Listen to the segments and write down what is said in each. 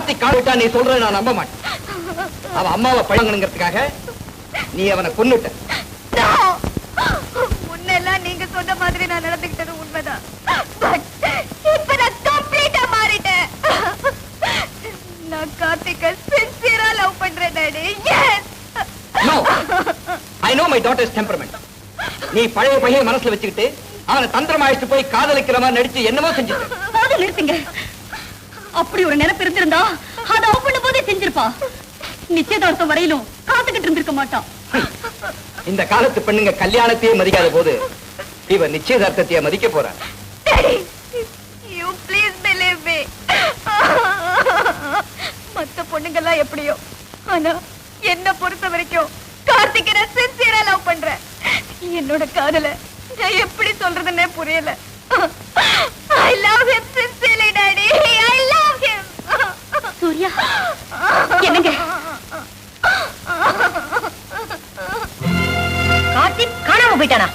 கார்த்திக் காவிட்டா நீ சொல்ற நான் நம்ப மாட்டேன். அவன் அம்மாவை பழங்கணுங்கிறதுக்காக நீ அவனை கொன்னுட்ட. முன்னெல்லாம் நீங்க சொன்ன மாதிரி நான் நடந்துக்கிட்டது உண்மைதான். இப்ப நான் கம்ப்ளீட்டா மாறிட்டேன். நான் கார்த்திகை சின்சியரா லவ் பண்றேன் daddy. Yes. No. I know my daughter's temperament. நீ பழைய பையன் மனசுல வச்சுக்கிட்டு அவனை தந்திரமாயிட்டு போய் காதலிக்கிற மாதிரி நடிச்சு என்னமோ செஞ்சுட்ட. அது நிறுத்துங்க. அப்படி ஒரு நினைப்பு இருந்திருந்தா அதை லவ் பண்ணும் போதே செஞ்சிருப்பா. நிச்சயதார்த்தம் வரையிலும் காத்துக்கிட்டு இருந்திருக்க மாட்டான். இந்த காலத்து பெண்ணுங்க கல்யாணத்தையே மதிக்காத போது இவ நிச்சயதார்த்தத்தையே மதிக்க போற. You please believe me. மத்த பொண்ணுங்கெல்லாம் எப்படியோ, ஆனா என்ன பொறுத்த வரைக்கும் கார்த்திகை நான் சின்சியரா லவ் பண்றேன். என்னோட காதல நான் எப்படி சொல்றதுன்னே புரியல. I love him sincerely, Daddy. I love him. Surya, என்னங்க? கார்த்திக் காணாம போயிட்டானா?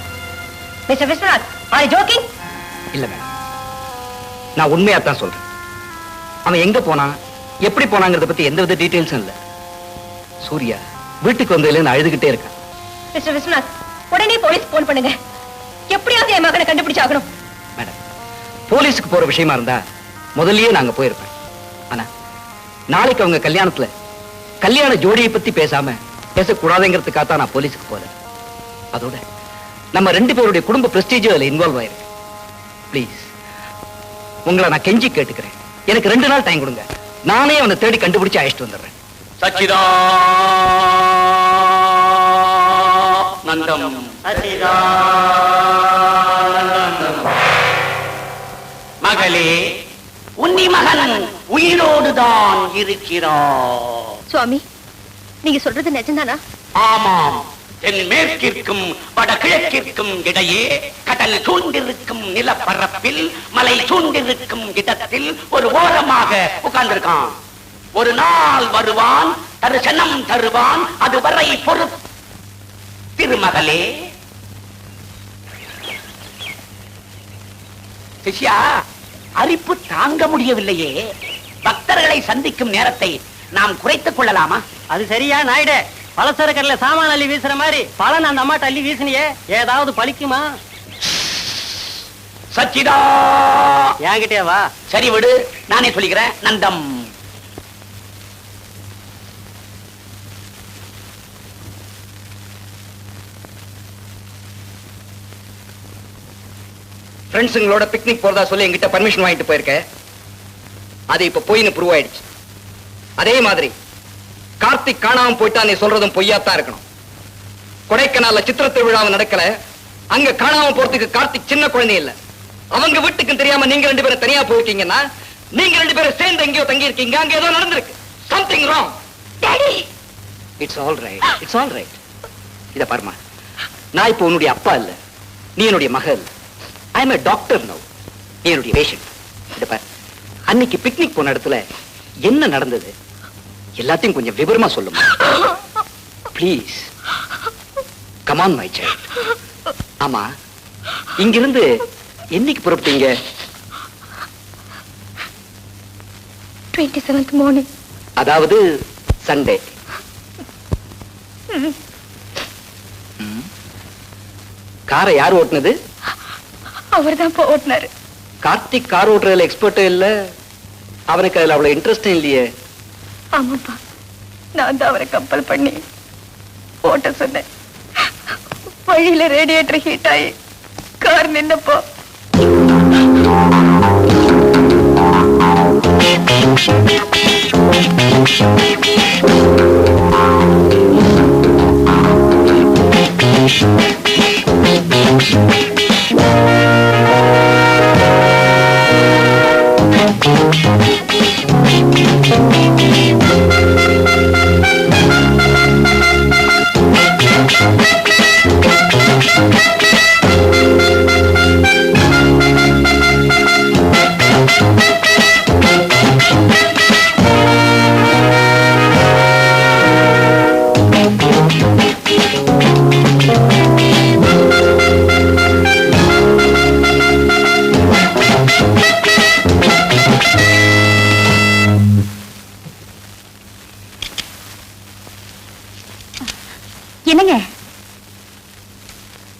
Mister Viswanath, are you joking? இல்ல மேடம், நான் உண்மையா தான் சொல்றேன். அவன் எங்க போனான், எப்படி போனாங்கிறத பத்தி எந்த வித டீடைல்ஸும் இல்ல. சூர்யா வீட்டுக்கு வந்ததுல அழுதுகிட்டே இருக்கான். மிஸ்டர் விஸ்வநாத், உடனே போலீஸ் போன் பண்ணுங்க. எப்படியாவது என் மகனை கண்டுபிடிச்சாகணும். மேடம், போலீஸுக்கு போற விஷயமா இருந்தா முதல்லயே நாங்க போயிருப்பேன். ஆனா நாளைக்கு அவங்க கல்யாணத்துல கல்யாண ஜோடியை பத்தி பேசக்கூடாதுங்கிறதுக்காக தான் நான் போலீஸுக்கு போல. அதோட நம்ம 2 பேருடைய குடும்ப பிரஸ்டீஜ் அதுல இன்வால்வ் ஆயிருக்கு. ப்ளீஸ், உங்களை நான் கெஞ்சி கேட்டுக்கிறேன், எனக்கு 2 நாள் டைம் கொடுங்க. நானே அவனை தேடி கண்டுபிடிச்சு அழைச்சிட்டு வந்துடுறேன். சச்சிதா நந்தம் சச்சிதா மகளே, உன்னி மகன் உயிரோடுதான் இருக்கிறார். சுவாமி, நீங்க சொல்றது நிஜம்தானா? ஆமாம். தென் மேற்கிற்கும் வடகிழக்கிற்கும் இடையே கடல் சூழ்ந்திருக்கும் நிலப்பரப்பில் மலை சூழ்ந்திருக்கும் இடத்தில் ஒரு ஓரமாக உட்கார்ந்திருக்கான். ஒரு நாள் வருவான், தரிசனம் தருவான். அதுவரை பொறு திருமகளே. சிஷ்யா, அரிப்பு தாங்க முடியவில்லையே. பக்தர்களை சந்திக்கும் நேரத்தை நாம் குறைத்துக் கொள்ளலாமா? அது சரியா நாயுடு? பலசரக்கல்ல சாமான் அள்ளி வீசுற மாதிரி பலன் அந்த அம்மாட்ட அள்ளி வீசினியே, ஏதாவது பலிக்குமா? சச்சிதா, என்கிட்டே வா. சரி விடு, நானே சொல்லிக்கிறேன். நந்தம். ஃப்ரெண்ட்ஸுங்களோட பிக்னிக் போறதா சொல்லி என்கிட்ட பர்மிஷன் வாங்கிட்டு போயிருக்க. அது இப்ப பொய்னு ப்ரூவ் ஆயிடுச்சு. அதே மாதிரி கார்த்திக் காணாம போயிட்டா நீ சொல்றதும் பொய்யாத்தான் இருக்கணும். கொடைக்கானல்ல சித்திர திருவிழாவை நடக்கல, அங்க காணாம போறதுக்கு கார்த்திக் சின்ன குழந்தை இல்ல. அவங்க வீட்டுக்கு தெரியாம நீங்க 2 பேரும் தனியா போயிருக்கீங்கன்னா, நீங்க 2 பேரும் சேர்ந்து எங்கேயோ தங்கி இருக்கீங்க. அங்க ஏதோ நடந்திருக்கு. Something wrong. Daddy, it's all right, it's all right. இத பாருமா, நான் இப்போ உன்னுடைய அப்பா இல்ல, நீ என்னுடைய மகள். I am a doctor now. நீ என்னுடைய பேஷண்ட். இத பாரு, அன்னைக்கு பிக்னிக் போன இடத்துல என்ன நடந்தது எல்லாத்தையும் கொஞ்சம் விவரமா சொல்லுமா please. Come on my child. ஆமா, இங்கிருந்து என்னைக்கு புறப்பட்டீங்க? 27th morning. அதாவது சண்டே. காரை யார் ஓட்டுனது? அவர்தான் ஓட்டுனாரு. கார்த்திக் கார் ஓட்டுறதுல எக்ஸ்பர்ட் இல்ல, அவனுக்கு அதுல அவ்வளவு இன்ட்ரெஸ்ட் இல்லையே. ஆமாப்பா, நான் தான் அவரை கம்பல் பண்ணி ஓட்ட சொன்னேன். வழியில ரேடியேட்டர் ஹீட் ஆகி கார் நின்னப்போ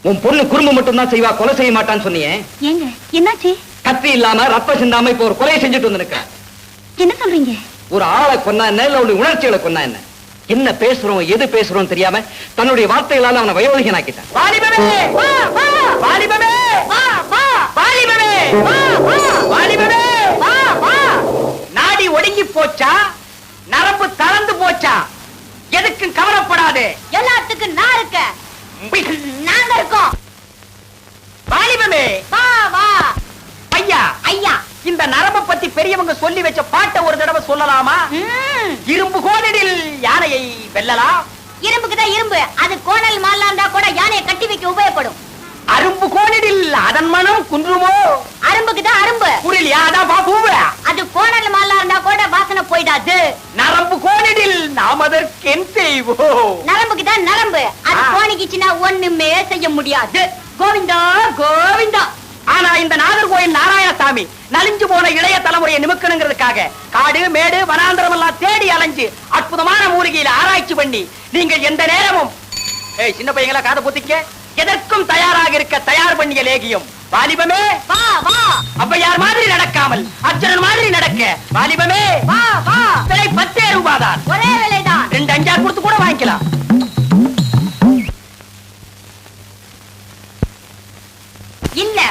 உன் பொண்ணு குறும்பு மட்டும் தான் செய்வா, கொலை செய்ய மாட்டான்னு சொன்னியே. ஏங்க என்னாச்சு? கத்தி இல்லாம ரத்தம் சிந்தாம இப்ப ஒரு கொலையை செஞ்சுட்டு வந்து நிக்க. என்ன சொல்றீங்க? ஒரு ஆளை கொன்னா என்ன, இல்ல உன்னுடைய உணர்ச்சிகளை கொன்னா என்ன? என்ன பேசுறோம் எது பேசுறோம் தெரியாம தன்னுடைய வார்த்தைகளால அவனை வயோதிகனாக்கிட்டான். வாலிபமே வா வா, வாலிபமே வா வா, வாலிபமே வா வா, வாலிபமே வா வா. நாடி ஒடுங்கி போச்சா, நரம்பு தளர்ந்து போச்சா, எதுக்கும் கவலைப்படாதே, எல்லாத்துக்கும் நான் இருக்கேன், நாங்க இருக்கோம். வாலிபமே வா வா. ஐயா ஐயா, இந்த நரம்பை பத்தி பெரியவங்க சொல்லி வச்ச பாட்டை ஒரு தடவை சொல்லலாமா? இரும்பு கோணிடில் யானையை வெல்லலாம். இரும்புக்கு தான் இரும்பு, அது கோணல் மாலா இருந்தா கூட யானையை கட்டி வைக்க உபயோகப்படும். அரும்பு கோணிடில் அதன் மனம் குன்றுமோ. அரும்புக்கு தான் அரும்பு, புரியலையா? அதான் பாபுவ. அது கோணல் மாலா இருந்தா கூட வாசனை போயிடாது. நரம்பு கோணிடில் நாம் அதற்கென் செய்வோம். நரம்புக்கு தான் நரம்பு, அது கோணிக்குச்சுன்னா ஒண்ணுமே செய்ய முடியாது. கோவிந்தா கோவிந்தா. ஆனா இந்த நாகர்கோயில் நாராயணசாமி நலிஞ்சு போன இளைய தலைமுறையை நிமிக்கணுங்கிறதுக்காக காடு மேடு வனாந்தரம் எல்லாம் தேடி அலைஞ்சு அற்புதமான மூலிகையில ஆராய்ச்சி பண்ணி நீங்கள் எந்த நேரமும் சின்ன பையங்களா காதை பொத்திக்க எதற்கும் தயாராக இருக்க தயார் பண்ணிய லேகியம். வாலிபமே வா வா. ஔவையார் மாதிரி நடக்காமல் அர்ஜுனன் மாதிரி நடக்க. வாலிபமே வா வா. விலை 10 ரூபாய் தான், ஒரே விலைதான். 2 5 கொடுத்து கூட வாங்கிக்கலாம். இல்ல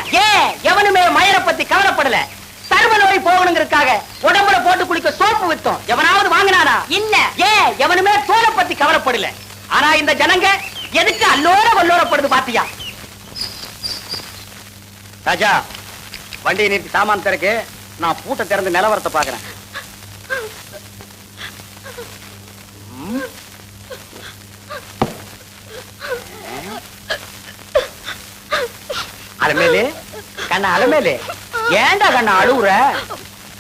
எவனுமே மயரை பத்தி கவலைப்படல. சர்வ நோய் போகணுங்கிறதுக்காக உடம்புல போட்டு குளிக்க சோப்பு வித்தோம். எவனாவது வாங்கினானா? இல்ல. எவனுமே தோலை பத்தி கவலைப்படல. ஆனா இந்த ஜனங்க எதுக்கு அல்லோர வல்லோரப்படுது பாத்தியா? ராஜா, வண்டியை நிறுத்தி சாமான் திறக்கு, நான் பூட்டை திறந்து நிலவரத்தை பாக்குறேன். அலமேலு கண்ணா, அலமேலு ஏண்டா கண்ணா அழுவுற?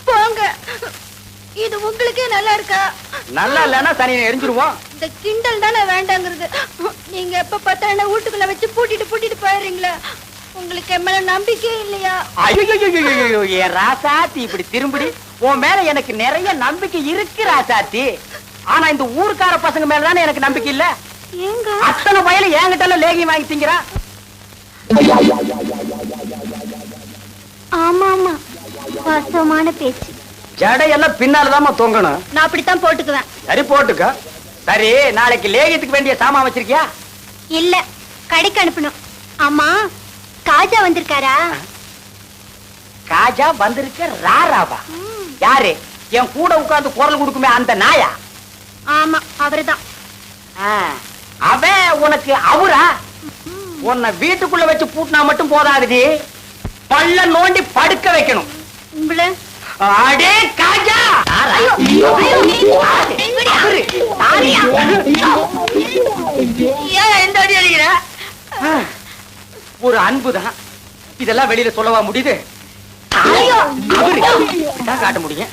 போங்க, இது உங்களுக்கே நல்லா இருக்கா? நல்லா இல்லன்னா தனியை எரிஞ்சிருவோம். இந்த கிண்டல் தானே வேண்டாங்கிறது. நீங்க எப்ப பார்த்தா என்ன வீட்டுக்குள்ள வச்சு பூட்டிட்டு போயிடுறீங்களா? உங்களுக்கு என் மேல நம்பிக்கை இல்லையா? ஐயோ, என் ராசாத்தி இப்படி திரும்பி. உன் மேல எனக்கு நிறைய நம்பிக்கை இருக்கு ராசாத்தி. ஆனா இந்த ஊருக்கார பசங்க மேலதானே எனக்கு நம்பிக்கை இல்ல. ஏங்க அத்தனை வயல என்கிட்ட லேகியம் வாங்கி திங்கிறா. ஆமா ஆமா, வாசமான பேச்சு. ஜடையெல்லாம் பின்னாலதாமா தொங்கணும். நான் அப்படித்தான் போட்டுக்குவேன். சரி போட்டுக்க. சரி, நாளைக்கு லேகியத்துக்கு வேண்டிய சாமான் வச்சிருக்கியா? இல்ல, கடைக்கு அனுப்பணும். ஆமா, காஜா வந்திருக்காரா? காஜா வந்திருக்க ராராவா? யாரு? என் கூட உட்கார்ந்து குரல் கொடுக்குமே அந்த நாயா? ஆமா, அவர்தான். அவன் உனக்கு அவரா? உன்னை வீட்டுக்குள்ள வச்சு பூட்டினா மட்டும் போதாது, பள்ள நோண்டி படுக்க வைக்கணும். உங்களை அடே காஜா! ஒரு அன்புதான், இதெல்லாம் வெளியில சொல்லவா முடியுது? காட்ட முடியும்.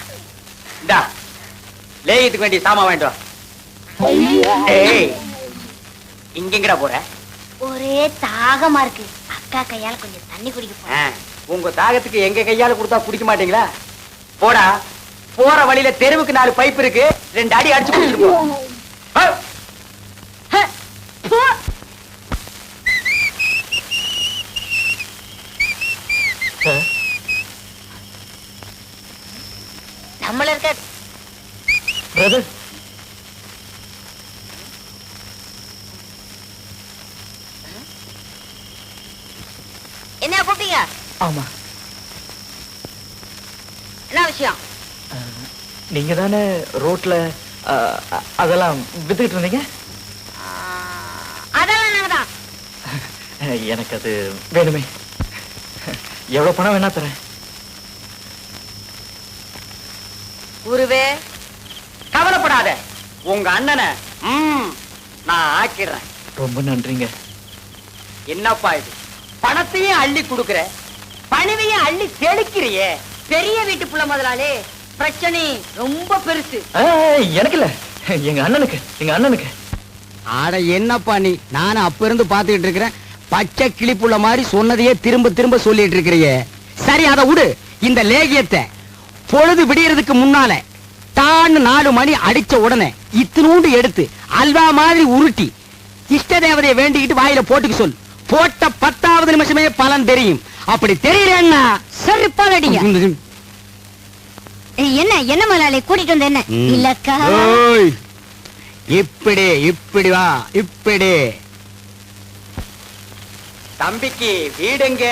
லேயத்துக்கு வேண்டிய சாமா வாங்கிட்டு வா. இங்கடா போற? ஒரே தாகமா இருக்கு, அக்கா கையால கொஞ்சம் தண்ணி குடிக்க போறேன். உங்க தாகத்துக்கு எங்க கையால கொடுத்தா குடிக்க மாட்டீங்களா? போடா, போற வழியில தெருவுக்கு 4 பைப் இருக்கு, 2 அடி அடிச்சு குடிச்சிட்டு போ. நம்மள இருக்க பிரதர், என்ன கூப்பிட்டீங்க? ஆமா, என்ன விஷயம்? நீங்க தானே ரோட்ல அதெல்லாம் வித்துக்கிட்டு இருந்தீங்க? அதெல்லாம் நாங்கதான். எனக்கு அது வேணுமே. எவ்வளவு பணம் வேணா தரேன். குருவே, கவலைப்படாத, உங்க அண்ணனை நான் ஆக்கிடுறேன். ரொம்ப நன்றிங்க. என்னப்பா இது, பணத்தையும் அள்ளி கொடுக்கிற, பணிவையும் அள்ளி தெளிக்கிறியே. பெரிய வீட்டு புள்ள முதலாளி, பிரச்சனை ரொம்ப பெருசு. எனக்கு இல்ல, எங்க அண்ணனுக்கு. ஆட என்னப்பா நீ, நானும் அப்ப இருந்து பாத்துக்கிட்டு இருக்கிறேன். பச்சை கிளிப்புள்ள மாதிரி சொன்னதையே திரும்ப திரும்ப சொல்லிட்டு இருக்கிறியே. சரி, அதை விடு. இந்த லேகியத்தை பொழுது விடியறதுக்கு முன்னால தான் 4 மணி அடிச்ச உடனே இத்தினூண்டு எடுத்து அல்வா மாதிரி உருட்டி இஷ்ட தேவதையை வேண்டிக்கிட்டு வாயில போட்டுக்க சொல். போட்ட 10வது நிமிஷமே பலன் தெரியும். அப்படி தெரியலன்னா செருப்பால் அடிங்க. என்ன முதலாளி கூட்டிட்டு வந்த என்ன இல்லக்கா? ஓய், இப்படி வா, இப்படி. தம்பிக்கு வீடுங்க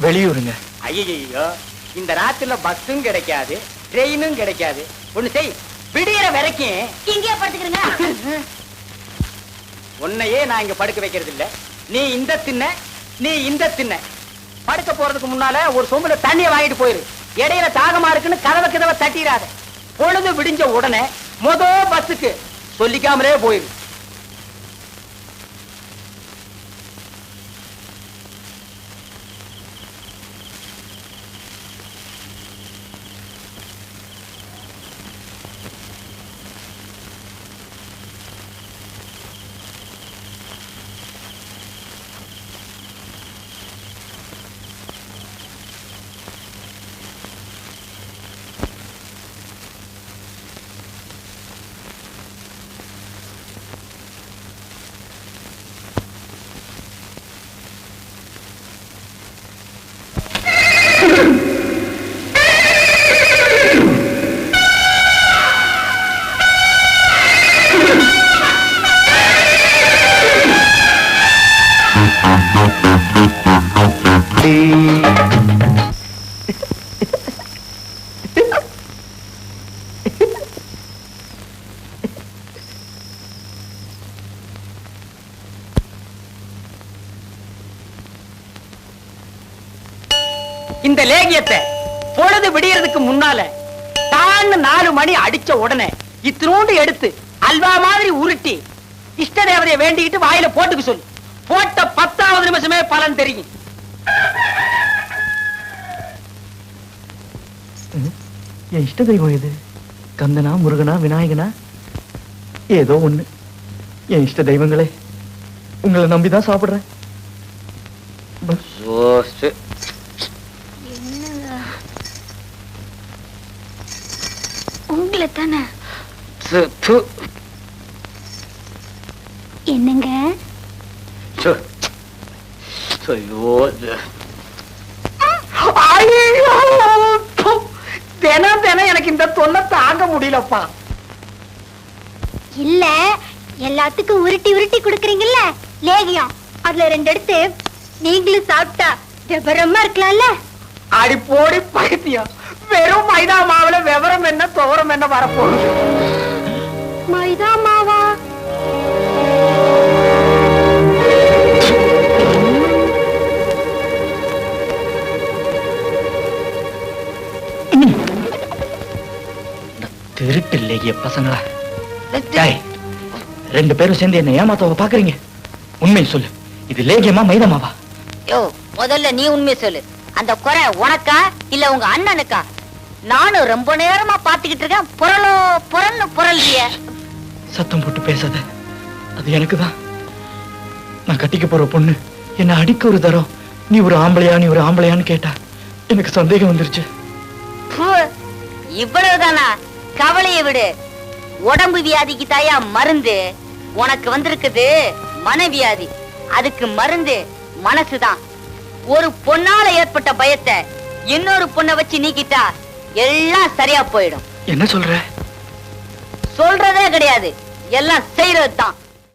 வெளியூருங்க. ஐயோ, இந்த ராத்திரில பஸ்ஸும் கிடைக்காது, ட்ரெயினும் கிடைக்காது. ஒண்ணு செய், விடியற வரைக்கும் இங்கேயே படுத்துக்கிறீங்க. உன்னையே நான் இங்க படுக்க வைக்கிறது இல்ல. நீ இந்த தின்ன, நீ இந்த தின்ன. படுக்க போறதுக்கு முன்னால ஒரு சொம்புல தண்ணிய வாங்கிட்டு போயிரு. இடையில தாகமா இருக்குன்னு கதவை தட்டிடாத. பொழுது விடிஞ்ச உடனே பஸ்ஸுக்கு சொல்லிக்காமலே போயிரு. இந்த லேகியத்தை பொழுது விடியறதுக்கு முன்னால தான்னு 4 மணி அடிச்ச உடனே இத்தினோண்டு எடுத்து அல்வா மாதிரி உருட்டி இஷ்ட தேவதையை வேண்டிக்கிட்டு வாயில போட்டுக்க சொல்லு. போட்ட 10வது நிமிஷமே பலன் தெரியும். என் இஷ்ட தெய்வம் இது கந்தனா, முருகனா, விநாயகனா, ஏதோ ஒண்ணு. என் இஷ்ட தெய்வங்களே, உங்களை நம்பிதான் சாப்பிடுறேன். உங்களை தானே? என்னங்க? தினம் எனக்கு இந்த தொல்லை தாங்க முடியலப்பா. இல்ல, எல்லாத்துக்கும் உருட்டி உருட்டி குடுக்கறீங்கல்ல லேகியம், அதுல 2 எடுத்து நீங்களும் சாப்பிட்டா விவரமா இருக்கலாம்ல. அடி போடி பைத்தியம், வெறும் மைதா மாவுல விவரம் என்ன துவரம் என்ன வரப்போகுது? மைதா மாவா? திருட்டு லேகிய பசங்களா, 2 பேரும் சேர்ந்து என்ன ஏமாத்தவ பாக்குறீங்க? உண்மை சொல்லு, இது லேகியமா மைதாமாவா? யோ, முதல்ல நீ உண்மை சொல்லு. அந்த குறை உனக்கா இல்ல உங்க அண்ணனுக்கா? நானும் ரொம்ப நேரமா பாத்துக்கிட்டு இருக்கேன். புரள்றிய. சத்தம் போட்டு பேசாத, அது எனக்குதான். நான் கட்டிக்க போற பொண்ணு என்ன அடிக்க ஒரு தரம் நீ ஒரு ஆம்பளையான்னு கேட்டா எனக்கு சந்தேகம் வந்துருச்சு. இவ்வளவுதானா? கவலையை விடு. உடம்பு வியாதிக்கு தாயா மருந்து, உனக்கு வந்திருக்குது மனவியாதி. அதுக்கு மருந்து மனசுதான். ஒரு பொண்ணால ஏற்பட்ட பயத்தை இன்னொரு பொண்ணை வச்சு நீக்கிட்டா எல்லாம் சரியா போயிடும். என்ன சொல்ற? சொல்றதே கிடையாது, எல்லாம் செய்யறதுதான்.